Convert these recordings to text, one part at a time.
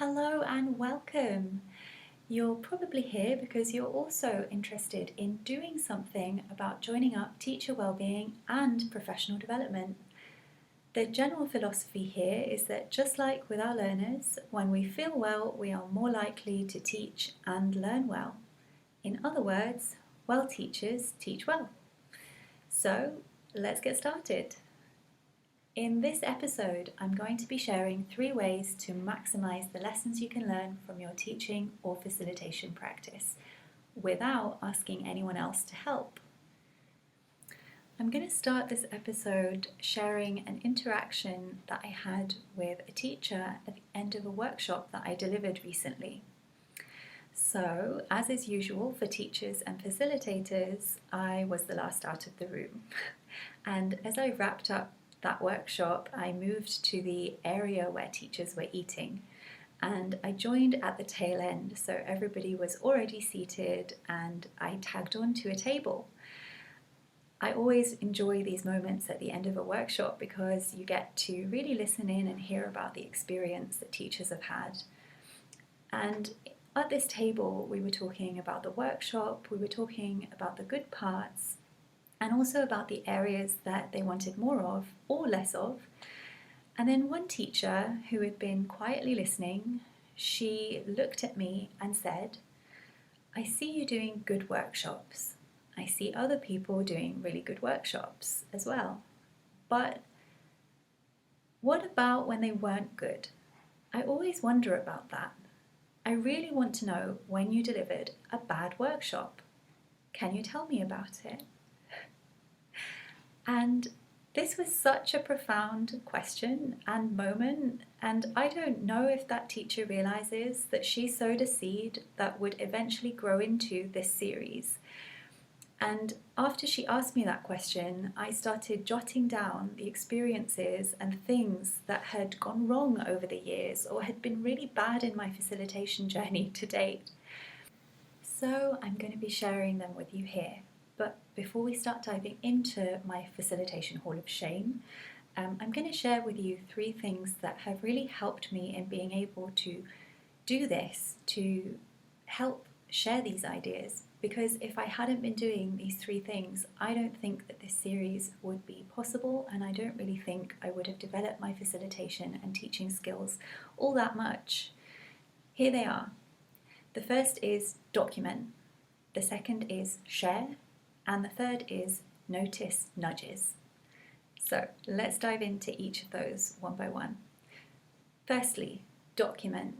Hello and welcome. You're probably here because you're also interested in doing something about joining up teacher wellbeing and professional development. The general philosophy here is that just like with our learners, when we feel well, we are more likely to teach and learn well. In other words, well teachers teach well. So let's get started. In this episode, I'm going to be sharing 3 ways to maximise the lessons you can learn from your teaching or facilitation practice without asking anyone else to help. I'm going to start this episode sharing an interaction that I had with a teacher at the end of a workshop that I delivered recently. So, as is usual for teachers and facilitators, I was the last out of the room. And as I wrapped up that workshop, I moved to the area where teachers were eating, and I joined at the tail end, so everybody was already seated and I tagged on to a table. I always enjoy these moments at the end of a workshop because you get to really listen in and hear about the experience that teachers have had. And at this table, we were talking about the workshop, we were talking about the good parts, and also about the areas that they wanted more of or less of. And then one teacher who had been quietly listening, she looked at me and said, "I see you doing good workshops. I see other people doing really good workshops as well. But what about when they weren't good? I always wonder about that. I really want to know when you delivered a bad workshop. Can you tell me about it?" And this was such a profound question and moment, and I don't know if that teacher realizes that she sowed a seed that would eventually grow into this series. And after she asked me that question, I started jotting down the experiences and things that had gone wrong over the years or had been really bad in my facilitation journey to date. So I'm going to be sharing them with you here. But before we start diving into my facilitation hall of shame, I'm going to share with you 3 things that have really helped me in being able to do this, to help share these ideas. Because if I hadn't been doing these 3 things, I don't think that this series would be possible, and I don't really think I would have developed my facilitation and teaching skills all that much. Here they are. The first is document. The second is share. And the third is notice nudges. So let's dive into each of those one by one. Firstly, document.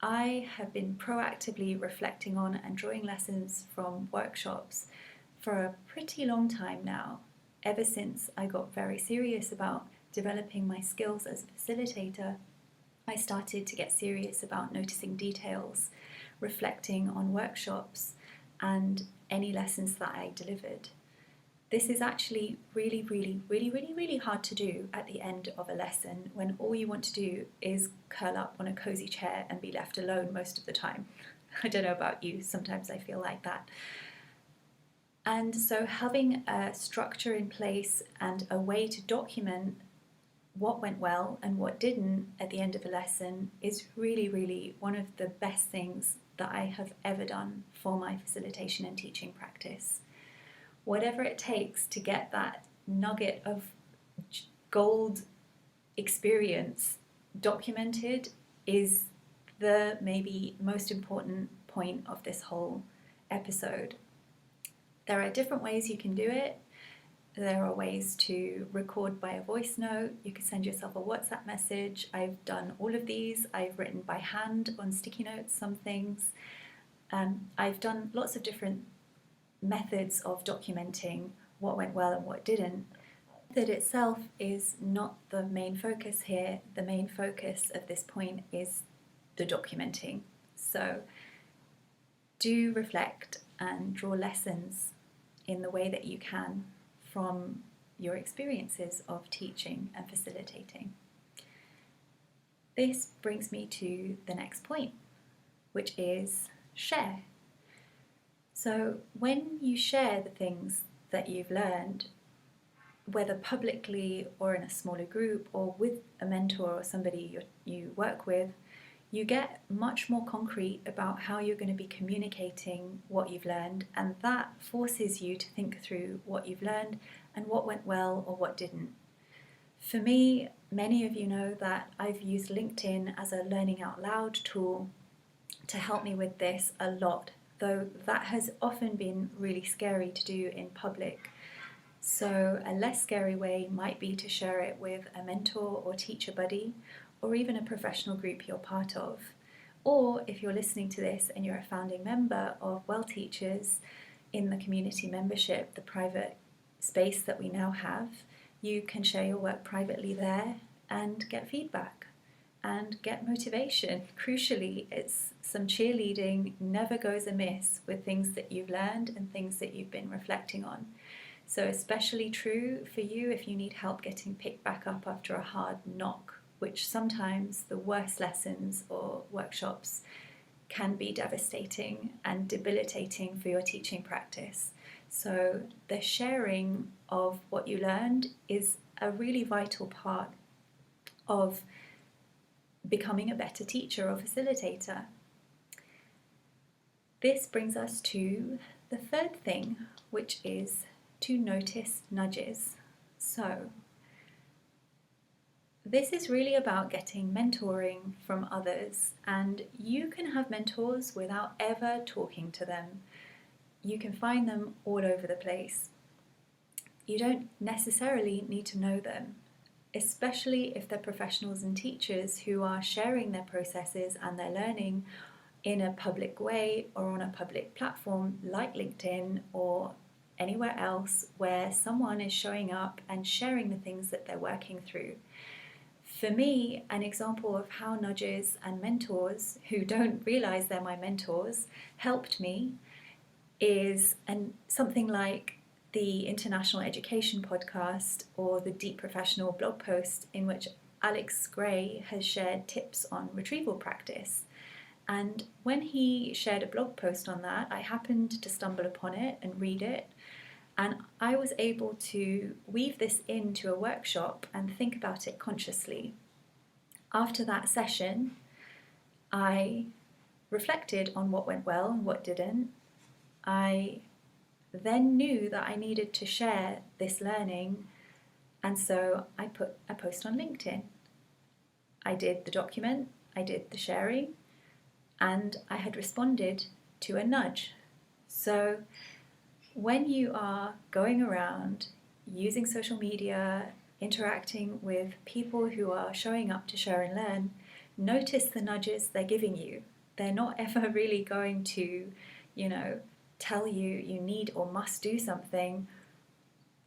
I have been proactively reflecting on and drawing lessons from workshops for a pretty long time now, ever since I got very serious about developing my skills as a facilitator. I started to get serious about noticing details, reflecting on workshops, and any lessons that I delivered. This is actually really hard to do at the end of a lesson when all you want to do is curl up on a cozy chair and be left alone most of the time. I don't know about you, sometimes I feel like that. And so having a structure in place and a way to document what went well and what didn't at the end of a lesson is really one of the best things that I have ever done for my facilitation and teaching practice. Whatever it takes to get that nugget of gold experience documented is the maybe most important point of this whole episode. There are different ways you can do it. There are ways to record by a voice note. You can send yourself a WhatsApp message. I've done all of these. I've written by hand on sticky notes some things. I've done lots of different methods of documenting what went well and what didn't. The method itself is not the main focus here. The main focus of this point is the documenting. So do reflect and draw lessons in the way that you can from your experiences of teaching and facilitating. This brings me to the next point, which is share. So when you share the things that you've learned, whether publicly or in a smaller group or with a mentor or somebody you work with, you get much more concrete about how you're going to be communicating what you've learned, and that forces you to think through what you've learned and what went well or what didn't. For me, many of you know that I've used LinkedIn as a learning out loud tool to help me with this a lot, though that has often been really scary to do in public. So a less scary way might be to share it with a mentor or teacher buddy, or even a professional group you're part of. Or if you're listening to this and you're a founding member of Well Teachers in the community membership, the private space that we now have, you can share your work privately there and get feedback and get motivation. Crucially, it's some cheerleading never goes amiss with things that you've learned and things that you've been reflecting on. So especially true for you if you need help getting picked back up after a hard knock, which sometimes the worst lessons or workshops can be devastating and debilitating for your teaching practice. So the sharing of what you learned is a really vital part of becoming a better teacher or facilitator. This brings us to the third thing, which is to notice nudges. So this is really about getting mentoring from others, and you can have mentors without ever talking to them. You can find them all over the place. You don't necessarily need to know them, especially if they're professionals and teachers who are sharing their processes and their learning in a public way or on a public platform like LinkedIn or anywhere else where someone is showing up and sharing the things that they're working through. For me, an example of how nudges and mentors who don't realize they're my mentors helped me is something like the International Education podcast or the Deep Professional blog post in which Alex Gray has shared tips on retrieval practice. And when he shared a blog post on that, I happened to stumble upon it and read it. And I was able to weave this into a workshop and think about it consciously. After that session, I reflected on what went well and what didn't. I then knew that I needed to share this learning, and so I put a post on LinkedIn. I did the document, I did the sharing, and I had responded to a nudge. So when you are going around using social media, interacting with people who are showing up to share and learn, notice the nudges they're giving you. They're not ever really going to, tell you you need or must do something.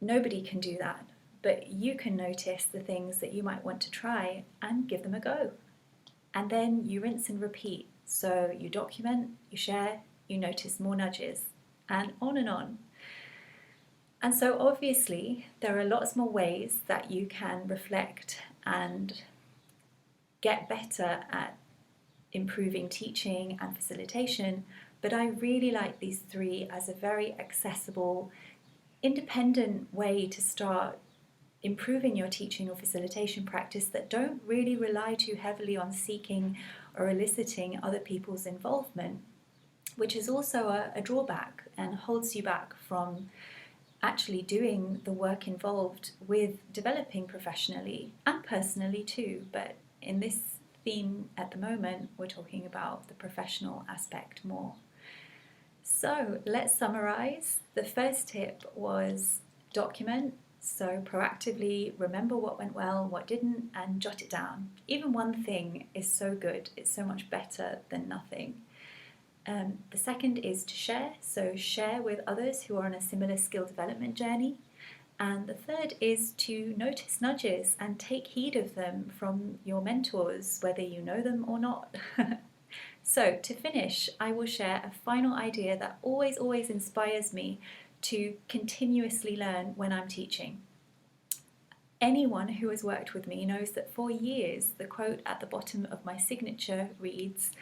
Nobody can do that, but you can notice the things that you might want to try and give them a go. And then you rinse and repeat. So you document, you share, you notice more nudges, and on and on. And so obviously there are lots more ways that you can reflect and get better at improving teaching and facilitation, but I really like these three as a very accessible, independent way to start improving your teaching or facilitation practice that don't really rely too heavily on seeking or eliciting other people's involvement, which is also a drawback and holds you back from actually doing the work involved with developing professionally and personally too. But in this theme at the moment, we're talking about the professional aspect more. So let's summarize. The first tip was document. So proactively remember what went well, what didn't, and jot it down. Even one thing is so good. It's so much better than nothing. The second is to share. So share with others who are on a similar skill development journey. And the third is to notice nudges and take heed of them from your mentors, whether you know them or not. So to finish, I will share a final idea that always inspires me to continuously learn when I'm teaching. Anyone who has worked with me knows that for years the quote at the bottom of my signature reads,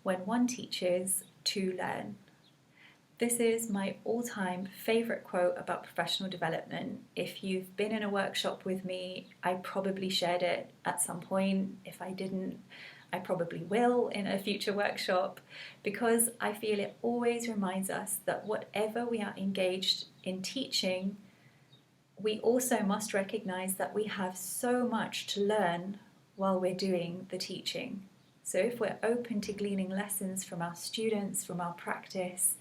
"When one teaches, two learn." This is my all-time favourite quote about professional development. If you've been in a workshop with me, I probably shared it at some point. If I didn't, I probably will in a future workshop, because I feel it always reminds us that whatever we are engaged in teaching, we also must recognize that we have so much to learn while we're doing the teaching. So if we're open to gleaning lessons from our students, from our practice,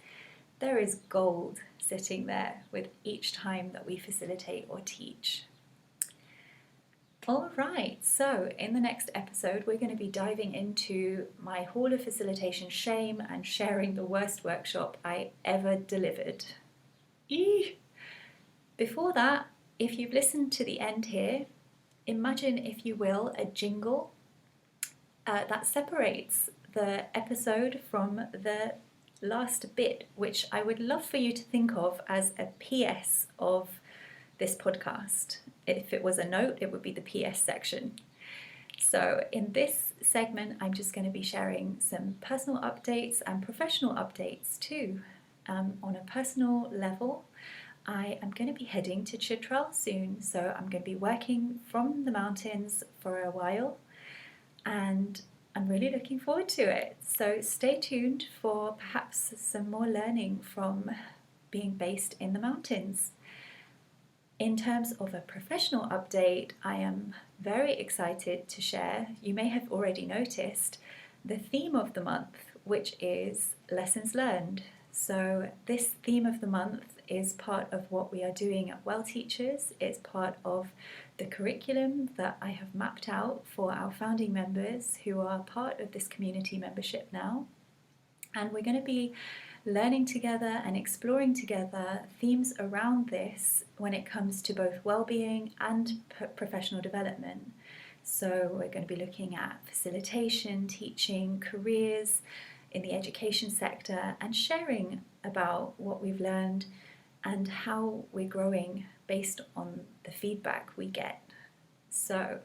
there is gold sitting there with each time that we facilitate or teach. All right, so in the next episode, we're going to be diving into my Hall of Facilitation shame and sharing the worst workshop I ever delivered. Eee! Before that, if you've listened to the end here, imagine, if you will, a jingle that separates the episode from the last bit, which I would love for you to think of as a PS of this podcast. If it was a note, it would be the PS section. So in this segment, I'm just going to be sharing some personal updates and professional updates too. On a personal level, I am going to be heading to Chitral soon, so I'm going to be working from the mountains for a while, and I'm really looking forward to it. So stay tuned for perhaps some more learning from being based in the mountains. In terms of a professional update, I am very excited to share, you may have already noticed, the theme of the month, which is lessons learned. So this theme of the month is part of what we are doing at Well Teachers. It's part of the curriculum that I have mapped out for our founding members who are part of this community membership now. And we're going to be learning together and exploring together themes around this when it comes to both well-being and professional development. So we're going to be looking at facilitation, teaching, careers in the education sector, and sharing about what we've learned and how we're growing based on the feedback we get. So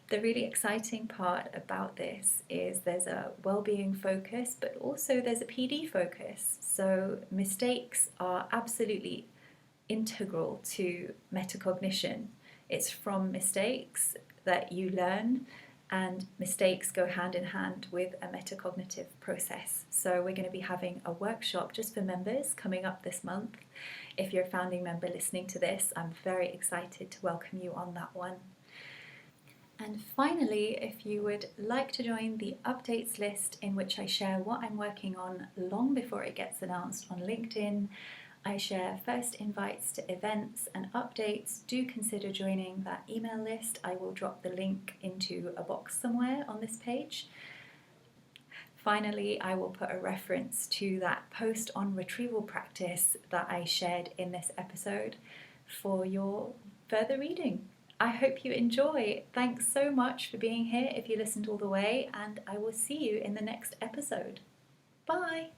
the really exciting part about this is there's a well-being focus, but also there's a PD focus. So mistakes are absolutely integral to metacognition. It's from mistakes that you learn, and mistakes go hand in hand with a metacognitive process. So we're going to be having a workshop just for members coming up this month. If you're a founding member listening to this, I'm very excited to welcome you on that one. And finally, if you would like to join the updates list in which I share what I'm working on long before it gets announced on LinkedIn, I share first invites to events and updates. Do consider joining that email list. I will drop the link into a box somewhere on this page. Finally, I will put a reference to that post on retrieval practice that I shared in this episode for your further reading. I hope you enjoy. Thanks so much for being here if you listened all the way, and I will see you in the next episode. Bye!